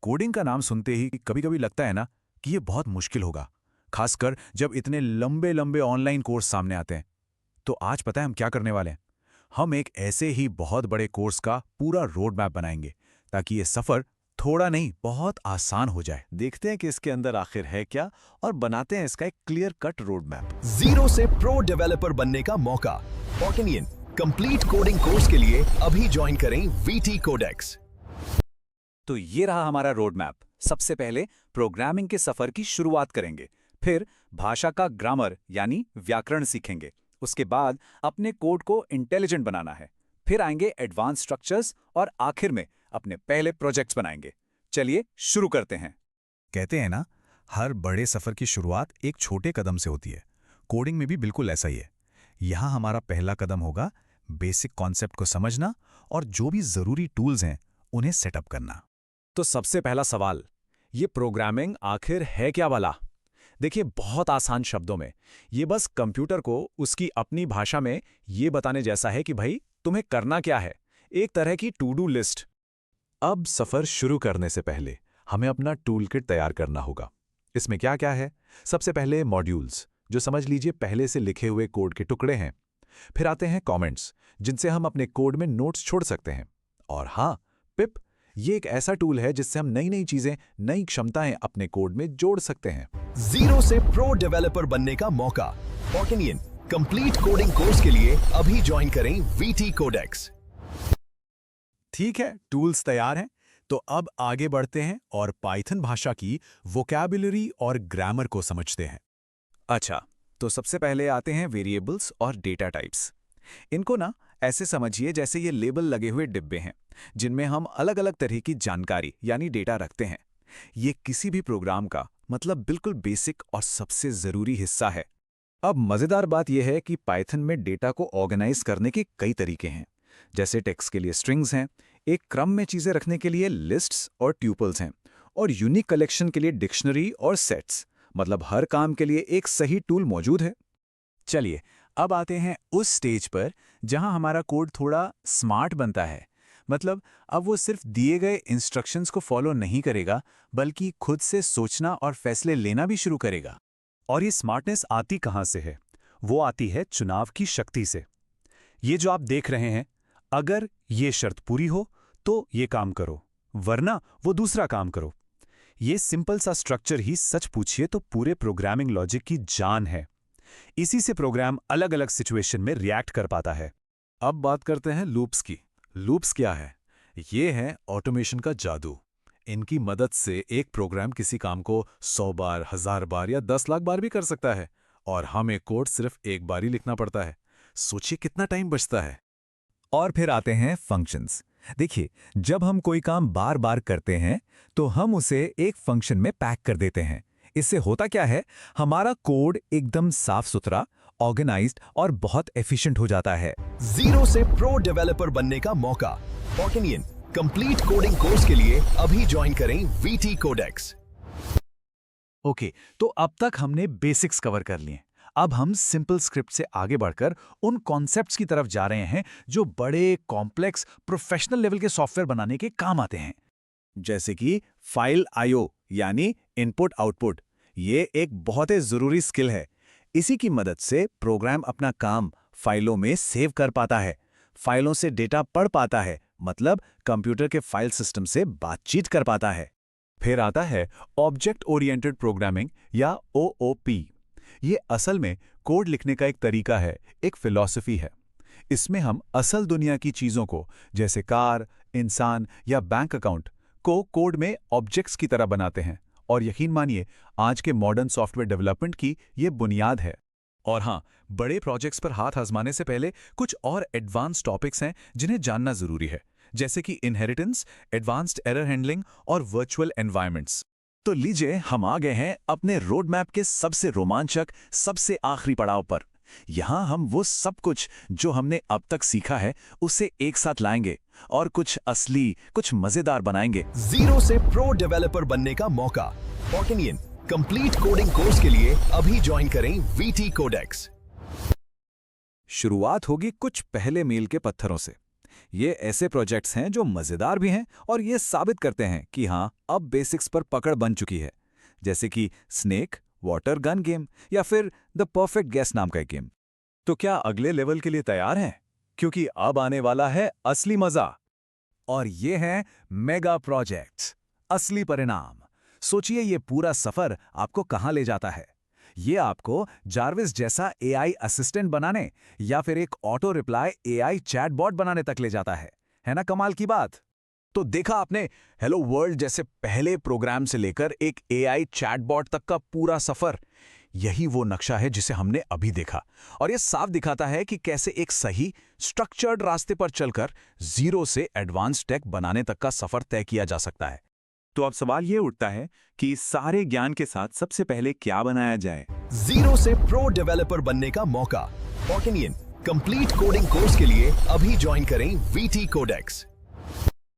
Coding का नाम सुनते ही कभी-कभी लगता है ना कि ये बहुत मुश्किल होगा, खासकर जब इतने लंबे-लंबे ऑनलाइन कोर्स सामने आते हैं। तो आज पता है हम क्या करने वाले हैं? हम एक ऐसे ही बहुत बड़े कोर्स का पूरा रोड मैप बनाएंगे, ताकि ये सफर थोड़ा नहीं बहुत आसान हो जाए। देखते हैं कि इसके अंदर आखिर है क्या और बनाते हैं इसका एक clear cut road map. Zero से प्रो डेवलपर बनने का मौका। Pokinian कंप्लीट कोडिंग कोर्स के लिए अभी ज्वाइन करें VT Codex। तो ये रहा हमारा रोड मैप। सबसे पहले प्रोग्रामिंग के सफर की शुरुआत करेंगे, फिर भाषा का ग्रामर यानी व्याकरण सीखेंगे। उसके बाद अपने कोड को इंटेलिजेंट बनाना है, फिर आएंगे एडवांस स्ट्रक्चर्स और आखिर में अपने पहले प्रोजेक्ट्स बनाएंगे। चलिए शुरू करते हैं। कहते हैं ना, हर बड़े सफर की शुरुआत एक छोटे कदम से होती है। कोडिंग में भी बिल्कुल ऐसा ही है। यहाँ हमारा पहला कदम होगा बेसिक कॉन्सेप्ट को समझना और जो भी जरूरी टूल्स हैं उन्हें सेटअप करना। तो सबसे पहला सवाल, ये प्रोग्रामिंग आखिर है क्या वाला? देखिए, बहुत आसान शब्दों में ये बस कंप्यूटर को उसकी अपनी भाषा में ये बताने जैसा है कि भाई तुम्हें करना क्या है, एक तरह की टू डू लिस्ट। अब सफर शुरू करने से पहले हमें अपना टूल किट तैयार करना होगा। इसमें क्या क्या है? सबसे पहले मॉड्यूल्स, जो समझ लीजिए पहले से लिखे हुए कोड के टुकड़े हैं। फिर आते हैं कमेंट्स, जिनसे हम अपने कोड में नोट्स छोड़ सकते हैं। और हाँ, पिप, ये एक ऐसा टूल है जिससे हम नई नई चीजें, नई क्षमताएं अपने कोड में जोड़ सकते हैं। जीरो से प्रो डेवलपर बनने का मौका। Pokinian कंप्लीट कोडिंग कोर्स के लिए अभी ज्वाइन करें VT Codex। ठीक है, टूल्स तैयार हैं, तो अब आगे बढ़ते हैं और पाइथन भाषा की वोकैबुलरी और ग्रामर को समझते हैं। अच्छा, तो सबसे पहले आते हैं वेरिएबल्स और डेटा टाइप्स। इनको ना ऐसे समझिए जैसे ये लेबल लगे हुए डिब्बे हैं, जिनमें हम अलग अलग तरह की जानकारी यानी डेटा रखते हैं। ये किसी भी प्रोग्राम का मतलब बिल्कुल बेसिक और सबसे ज़रूरी हिस्सा है। अब मज़ेदार बात यह है कि पाइथन में डेटा को ऑर्गेनाइज करने के कई तरीके हैं। जैसे टेक्स्ट के लिए स्ट्रिंग्स हैं, एक क्रम में चीज़ें रखने के लिए लिस्ट्स और ट्यूपल्स हैं, और यूनिक कलेक्शन के लिए डिक्शनरी और सेट्स। मतलब हर काम के लिए एक सही टूल मौजूद है। चलिए, अब आते हैं उस स्टेज पर जहां हमारा कोड थोड़ा स्मार्ट बनता है। मतलब अब वो सिर्फ दिए गए इंस्ट्रक्शंस को फॉलो नहीं करेगा, बल्कि खुद से सोचना और फैसले लेना भी शुरू करेगा। और ये स्मार्टनेस आती कहाँ से है? वो आती है चुनाव की शक्ति से। ये जो आप देख रहे हैं, अगर ये शर्त पूरी हो तो ये काम करो, वरना वो दूसरा काम करो। ये सिंपल सा स्ट्रक्चर ही सच पूछिए तो पूरे प्रोग्रामिंग लॉजिक की जान है। इसी से प्रोग्राम अलग अलग सिचुएशन में रिएक्ट कर पाता है। अब बात करते हैं लूप्स की। लूप्स क्या है? ये है ऑटोमेशन का जादू। इनकी मदद से एक प्रोग्राम किसी काम को 100 बार, 1000 बार या 10 लाख बार भी कर सकता है, और हमें कोड सिर्फ एक बार ही लिखना पड़ता है। सोचिए कितना टाइम बचता है। और फिर आते हैं फंक्शंस। देखिए, जब हम कोई काम बार बार करते हैं तो हम उसे एक फंक्शन में पैक कर देते हैं। इससे होता क्या है, हमारा कोड एकदम साफ सुथरा, ऑर्गेनाइज्ड और बहुत एफिशिएंट हो जाता है। जीरो से प्रो डेवलपर बनने का मौका। Pokinian कंप्लीट कोडिंग कोर्स के लिए अभी ज्वाइन करें VT Codex। ओके, तो अब तक हमने बेसिक्स कवर कर लिए। अब हम सिंपल स्क्रिप्ट से आगे बढ़कर उन कॉन्सेप्ट्स की तरफ जा रहे हैं जो बड़े कॉम्प्लेक्स प्रोफेशनल लेवल के सॉफ्टवेयर बनाने के काम आते हैं। जैसे कि फाइल IO यानी इनपुट आउटपुट। ये एक बहुत ही ज़रूरी स्किल है। इसी की मदद से प्रोग्राम अपना काम फाइलों में सेव कर पाता है, फाइलों से डेटा पढ़ पाता है, मतलब कंप्यूटर के फाइल सिस्टम से बातचीत कर पाता है। फिर आता है ऑब्जेक्ट ओरिएंटेड प्रोग्रामिंग या OOP। ये असल में कोड लिखने का एक तरीका है, एक फिलॉसफी है। इसमें हम असल दुनिया की चीज़ों को, जैसे कार, इंसान या बैंक अकाउंट को कोड में ऑब्जेक्ट्स की तरह बनाते हैं। और यकीन मानिए, आज के मॉडर्न सॉफ्टवेयर डेवलपमेंट की ये बुनियाद है। और हाँ, बड़े प्रोजेक्ट्स पर हाथ आजमाने से पहले कुछ और एडवांस टॉपिक्स हैं जिन्हें जानना जरूरी है, जैसे कि इनहेरिटेंस, एडवांस्ड एरर हैंडलिंग और वर्चुअल एनवायरनमेंट्स। तो लीजिए, हम आ गए हैं अपने रोड मैप के सबसे रोमांचक, सबसे आखिरी पड़ाव पर। यहाँ हम वो सब कुछ जो हमने अब तक सीखा है उसे एक साथ लाएंगे और कुछ असली, कुछ मजेदार बनाएंगे। जीरो से प्रो डेवलपर बनने का मौका। Pokinian कंप्लीट कोडिंग कोर्स के लिए अभी ज्वाइन करें VT Codex। शुरुआत होगी कुछ पहले मील के पत्थरों से। ये ऐसे प्रोजेक्ट्स हैं जो मजेदार भी हैं और ये साबित करते हैं कि हाँ, अब बेसिक्स पर पकड़ बन चुकी है, जैसे कि स्नेक, वाटर गन गेम या फिर द परफेक्ट गेस नाम का एक गेम। तो क्या अगले लेवल के लिए तैयार हैं? क्योंकि अब आने वाला है असली मजा। और ये हैं मेगा प्रोजेक्ट्स, असली परिणाम। सोचिए ये पूरा सफर आपको कहां ले जाता है। ये आपको जार्विस जैसा एआई असिस्टेंट बनाने या फिर एक ऑटो रिप्लाई एआई चैटबॉट बनाने तक ले जाता है ना कमाल की बात? तो देखा आपने हेलो वर्ल्ड जैसे पहले प्रोग्राम से लेकर एक एआई चैटबॉट तक का पूरा सफर। यही वो नक्शा है जिसे हमने अभी देखा, और ये साफ दिखाता है कि कैसे एक सही स्ट्रक्चर्ड रास्ते पर चलकर जीरो से एडवांस टेक बनाने तक का सफर तय किया जा सकता है। तो अब सवाल ये उठता है कि इस सारे ज्ञान के साथ सबसे पहले क्या बनाया जाए? जीरो से प्रो डेवलपर बनने का मौका। Portinian कंप्लीट कोडिंग कोर्स के लिए अभी ज्वाइन करें VT Codex।